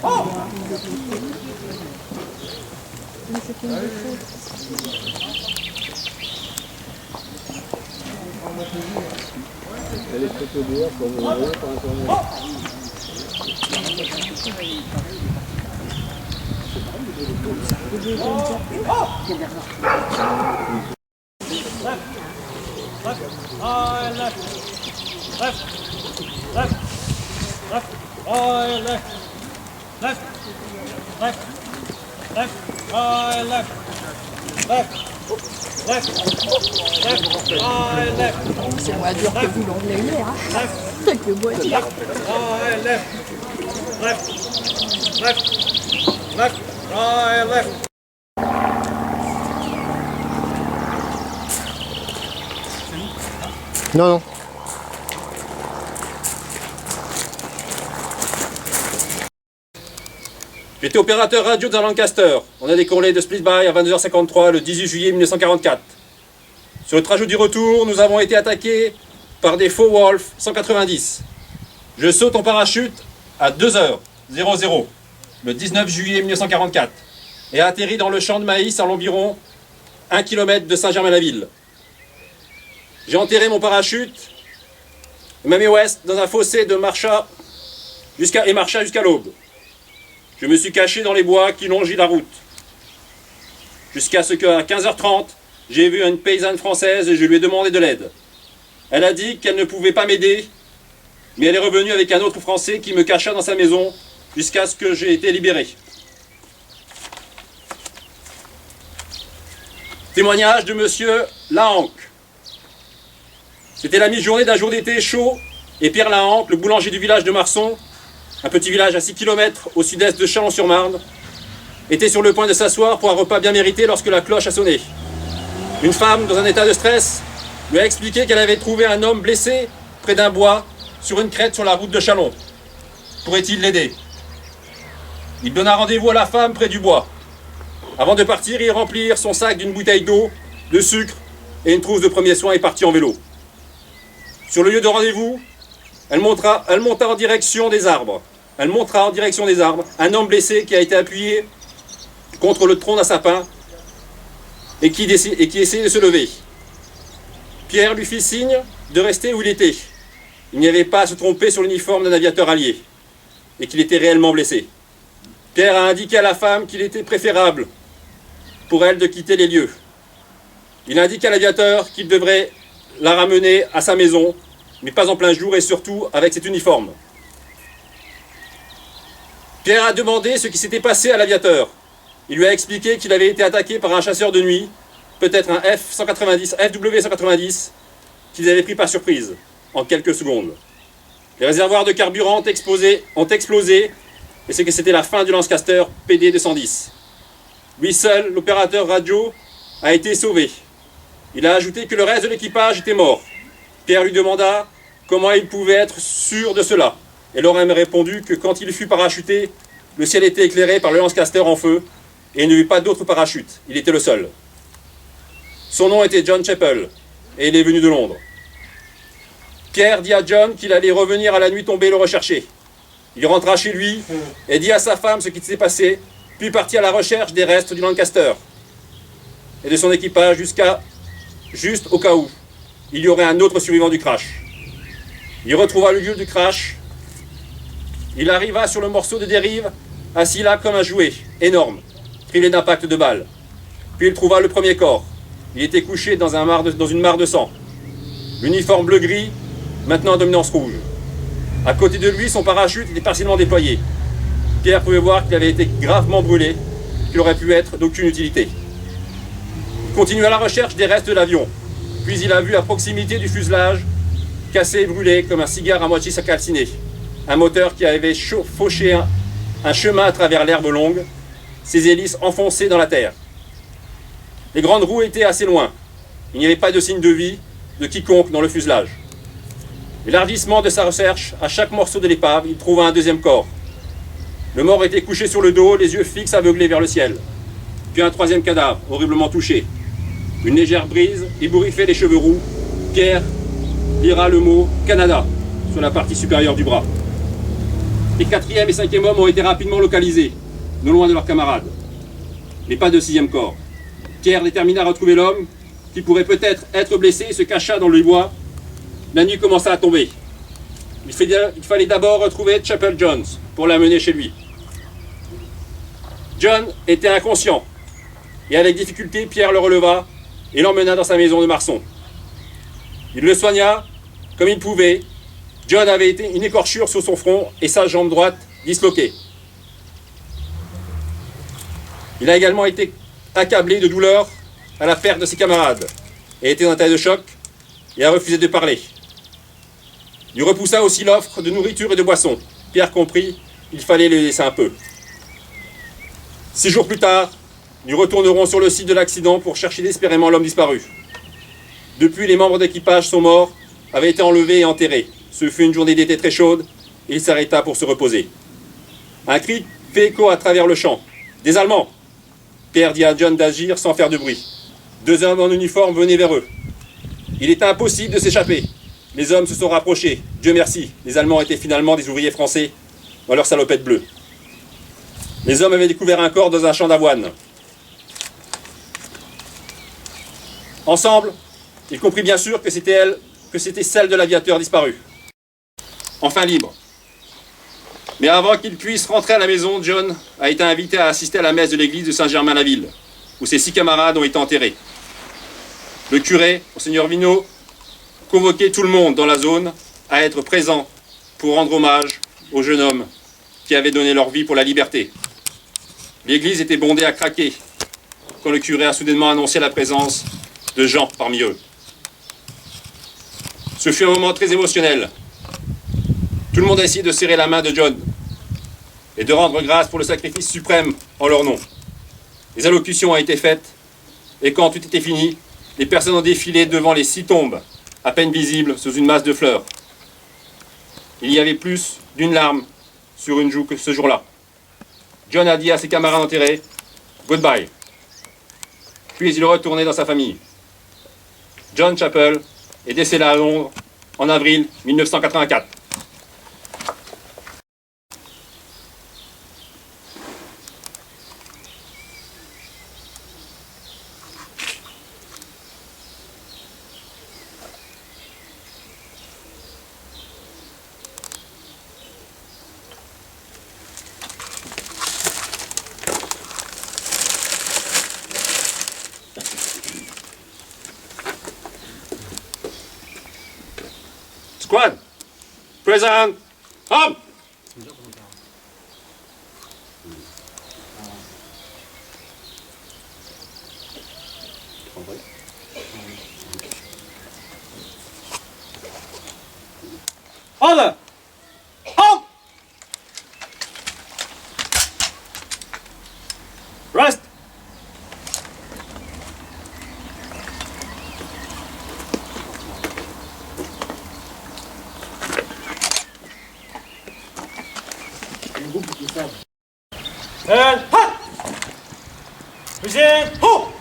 Les photos dehors, comme vous voyez, par Internet. C'est moins dur que vous l'anglais hier, hein. Avec le boîtier. Non, non. J'étais opérateur radio dans Lancaster. On a décollé de Split Bay à 22h53 le 18 juillet 1944. Sur le trajet du retour, nous avons été attaqués par des faux Wolf 190. Je saute en parachute à 2h00 le 19 juillet 1944 et atterris dans le champ de maïs à l'environ 1 km de Saint-Germain-la-Ville. J'ai enterré mon parachute, Miami Ouest, dans un fossé de marcha jusqu'à l'aube. Je me suis caché dans les bois qui longent la route. Jusqu'à ce qu'à 15h30, j'ai vu une paysanne française et je lui ai demandé de l'aide. Elle a dit qu'elle ne pouvait pas m'aider, mais elle est revenue avec un autre Français qui me cacha dans sa maison jusqu'à ce que j'ai été libéré. Témoignage de monsieur Lahanque. C'était la mi-journée d'un jour d'été chaud et Pierre Lahanque, le boulanger du village de Marson, un petit village à 6 km au sud-est de Chalon-sur-Marne, était sur le point de s'asseoir pour un repas bien mérité lorsque la cloche a sonné. Une femme, dans un état de stress, lui a expliqué qu'elle avait trouvé un homme blessé près d'un bois sur une crête sur la route de Chalon. Pourrait-il l'aider? Il donna rendez-vous à la femme près du bois. Avant de partir, il remplit son sac d'une bouteille d'eau, de sucre et une trousse de premiers soins et partit en vélo. Sur le lieu de rendez-vous, elle monta en direction des arbres. Elle montra en direction des arbres un homme blessé qui a été appuyé contre le tronc d'un sapin et qui essayait de se lever. Pierre lui fit signe de rester où il était. Il n'y avait pas à se tromper sur l'uniforme d'un aviateur allié et qu'il était réellement blessé. Pierre a indiqué à la femme qu'il était préférable pour elle de quitter les lieux. Il indique à l'aviateur qu'il devrait la ramener à sa maison, mais pas en plein jour et surtout avec cet uniforme. Pierre a demandé ce qui s'était passé à l'aviateur. Il lui a expliqué qu'il avait été attaqué par un chasseur de nuit, peut-être un FW190, qu'ils avaient pris par surprise, en quelques secondes. Les réservoirs de carburant ont explosé, et c'est que c'était la fin du Lancaster PD-210. Lui seul, l'opérateur radio, a été sauvé. Il a ajouté que le reste de l'équipage était mort. Pierre lui demanda comment il pouvait être sûr de cela. Et Laurent a répondu que quand il fut parachuté, le ciel était éclairé par le Lancaster en feu et il n'y eut pas d'autre parachute. Il était le seul. Son nom était John Chappell et il est venu de Londres. Pierre dit à John qu'il allait revenir à la nuit tombée le rechercher. Il rentra chez lui et dit à sa femme ce qui s'est passé, puis partit à la recherche des restes du Lancaster et de son équipage juste au cas où il y aurait un autre survivant du crash. Il retrouva le lieu du crash. Il arriva sur le morceau de dérive, assis là comme un jouet, énorme, privé d'impact de balles. Puis il trouva le premier corps. Il était couché dans une mare de sang. L'uniforme bleu-gris, maintenant en dominance rouge. À côté de lui, son parachute était partiellement déployé. Pierre pouvait voir qu'il avait été gravement brûlé, qu'il aurait pu être d'aucune utilité. Il continua la recherche des restes de l'avion. Puis il a vu à proximité du fuselage, cassé et brûlé comme un cigare à moitié calciné. Un moteur qui avait fauché un chemin à travers l'herbe longue, ses hélices enfoncées dans la terre. Les grandes roues étaient assez loin. Il n'y avait pas de signe de vie de quiconque dans le fuselage. L'élargissement de sa recherche, à chaque morceau de l'épave, il trouva un deuxième corps. Le mort était couché sur le dos, les yeux fixes aveuglés vers le ciel. Puis un troisième cadavre, horriblement touché. Une légère brise ébouriffait les cheveux roux. Pierre lira le mot « Canada » sur la partie supérieure du bras. Les 4e et 5e hommes ont été rapidement localisés, non loin de leurs camarades. Mais pas de 6e corps. Pierre détermina à retrouver l'homme, qui pourrait peut-être être blessé, et se cacha dans le bois. La nuit commença à tomber. Il fallait d'abord retrouver Chapel Jones pour l'amener chez lui. John était inconscient, et avec difficulté, Pierre le releva et l'emmena dans sa maison de Marson. Il le soigna comme il pouvait. John avait été une écorchure sur son front et sa jambe droite disloquée. Il a également été accablé de douleur à la perte de ses camarades et était en état de choc et a refusé de parler. Il repoussa aussi l'offre de nourriture et de boissons. Pierre comprit, il fallait le laisser un peu. 6 jours plus tard, nous retournerons sur le site de l'accident pour chercher désespérément l'homme disparu. Depuis, les membres d'équipage sont morts, avaient été enlevés et enterrés. Ce fut une journée d'été très chaude et il s'arrêta pour se reposer. Un cri fait écho à travers le champ. Des Allemands! Pierre dit à John d'agir sans faire de bruit. 2 hommes en uniforme venaient vers eux. Il était impossible de s'échapper. Les hommes se sont rapprochés. Dieu merci, les Allemands étaient finalement des ouvriers français dans leur salopette bleue. Les hommes avaient découvert un corps dans un champ d'avoine. Ensemble, il comprit bien sûr que c'était celle de l'aviateur disparu. Enfin libre. Mais avant qu'il puisse rentrer à la maison, John a été invité à assister à la messe de l'église de Saint-Germain-la-Ville, où ses 6 camarades ont été enterrés. Le curé, Monseigneur Vino, convoquait tout le monde dans la zone à être présent pour rendre hommage aux jeunes hommes qui avaient donné leur vie pour la liberté. L'église était bondée à craquer quand le curé a soudainement annoncé la présence de Jean parmi eux. Ce fut un moment très émotionnel. Tout le monde a essayé de serrer la main de John et de rendre grâce pour le sacrifice suprême en leur nom. Les allocutions ont été faites et quand tout était fini, les personnes ont défilé devant les 6 tombes, à peine visibles sous une masse de fleurs. Il y avait plus d'une larme sur une joue que ce jour-là. John a dit à ses camarades enterrés « Goodbye ». Puis il retournait dans sa famille. John Chapel est décédé à Londres en avril 1984. Squad, present, home. Order, home. Rest. And hot! Present, ho!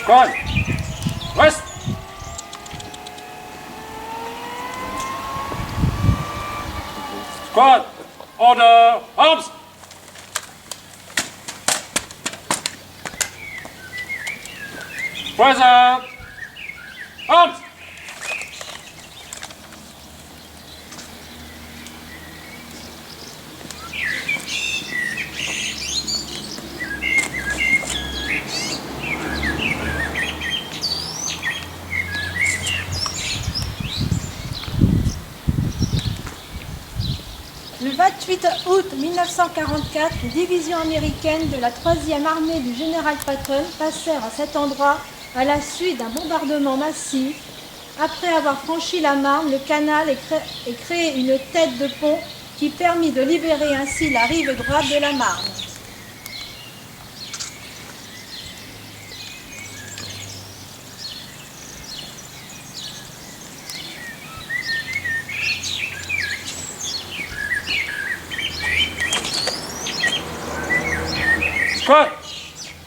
Squad, rest! Squad, order, arms! Present, arms! Le 28 août 1944, les divisions américaines de la 3e armée du général Patton passèrent à cet endroit à la suite d'un bombardement massif. Après avoir franchi la Marne, le canal et créé une tête de pont qui permit de libérer ainsi la rive droite de la Marne. Cut!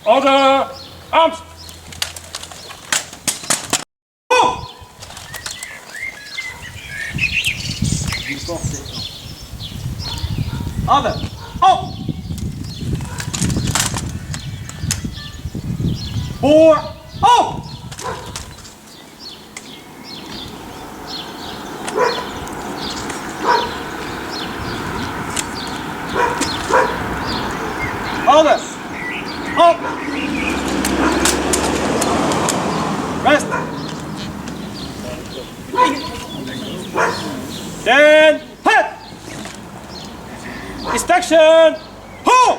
Order! Arms! Order! Oh! 4! Oh! Order! Up! Rest! 10! Head! Inspection! Ho!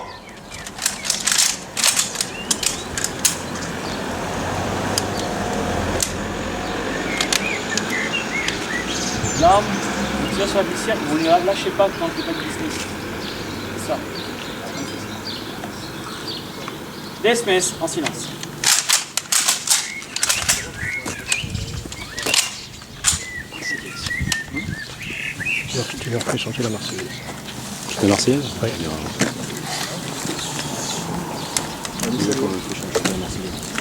L'arme, on tire sur la glissière, vous ne la lâchez pas quand vous faites pas de business. C'est ça. Dismiss en silence. Tu leur fais chanter la Marseillaise. La Marseillaise? Oui.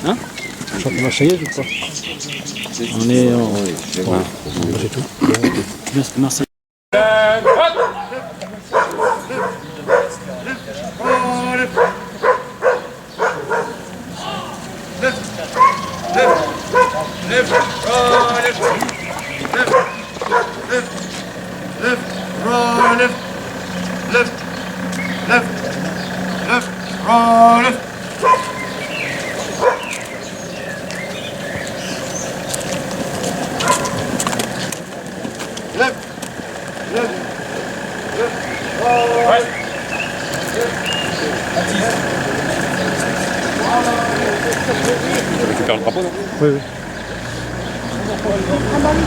Hein? Tu chantes la Marseillaise ou quoi? On est en... C'est tout. Marseille. Tu récupères le drapeau, non? Oui, oui. Ah bah oui.